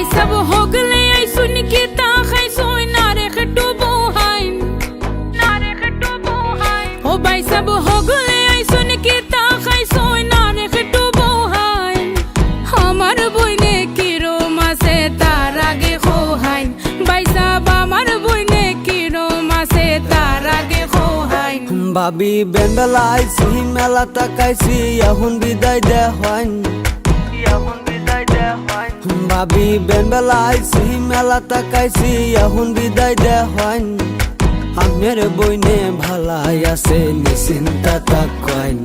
Bai sab hogle ai sun ke ta khai soi nare khtu bohain o bai sab hogle ai sun ke ta khai soi nare khtu bohain amar boine kiro mase tar age khohain bai sab amar boine kiro mase tar age khohain ভাবি বেন্ডলাই সহি মেলা তাকাইছি এখন বিদায় দে হন ভাবি বেন্ডলাই সহি মেলা তাকাইছি এখন বিদায় দে হন আমের বইনে ভালাই আছে নিশ্চিন্তা তাকাইন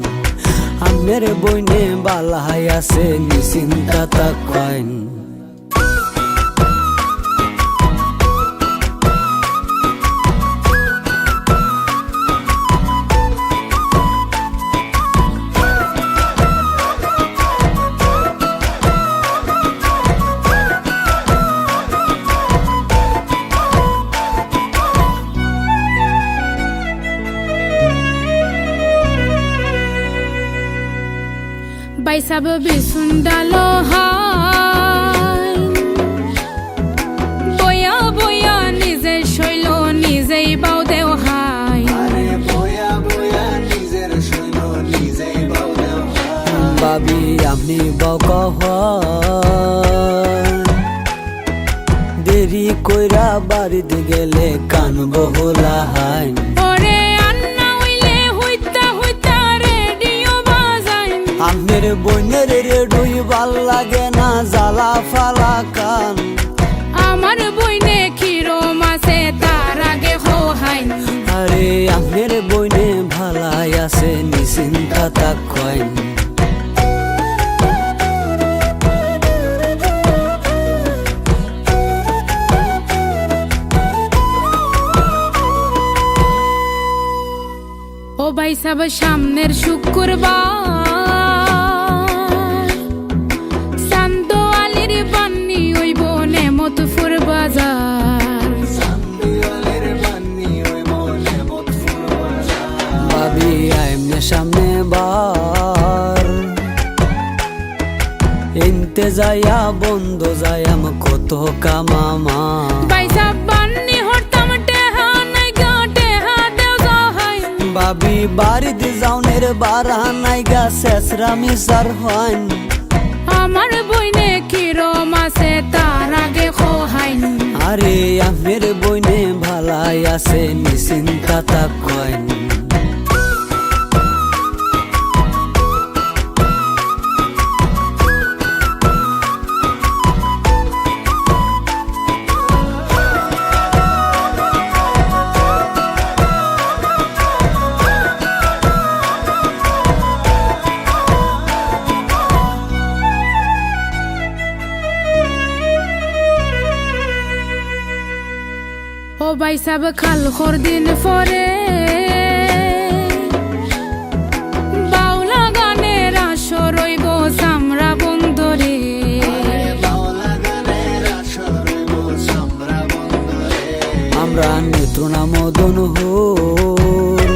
আমের বইনে ভালাই আছে নিশ্চিন্তা তাকাইন Bai sab bisundalo hain boya boya nijer shoilo nijei bau deu hain are boya boya nijer shoilo nijei bau deu hain babi amni bau kah দেরি কইরা বাড়িতে গেলে কান বহলা হাইন ওরে আন্না হইলে হইতা হইতা রেডিও বাজাইন আমের বইনের রেডিও ভাল লাগে না জ্বালা ফালা কান আমার বইনে কিরো মাসে তার আগে হোহাইন আরে আমের বইনে ভালাই আছে নিশ্চিন্তা তাকাইন ও ভাই সব সামনের শুক্রবার সান্দো আলীর বান্নি হইব নেমতপুর বাজার ভাবি আইমনে সামনে বার এনতে যাইয়া বন্ধ যাইয়াম কত কামামা ভাই সব বান্নি হরতাম টেহা নাই গা টেহা দেও যাহাই ভাবি বাড়িতে যাওনের বারা নাই গা শেষরা মিসার হন আমার বইনে কিরো মাসে তার আগে খোহাইন আরে আমের বইনে ভালাই আছে নিশ্চিন্তা তাকাইন ও ভাই সব খাল খর দিন পরে বাউলা গানের আসর রইব সামরা বন্দরে আমরা নেত্রনা মদন হোর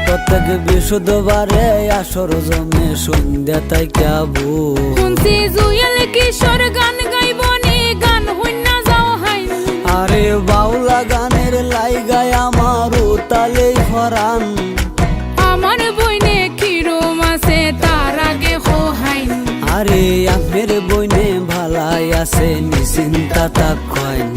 প্রত্যেক বৃহস্পতিবারে আসর জমে সন্ধ্যা তাই কাবু শুনছি জুয়েল কিশোর গান গাইব নি গান হইনা যাও হাই আরে বাউলা গানের লাইগায় আমার তালে হরান আমার বইনে কিরো মাসে তার আগে হোহাইন আরে আমের বইনে ভালাই আছে নিশ্চিন্তা তাকাইন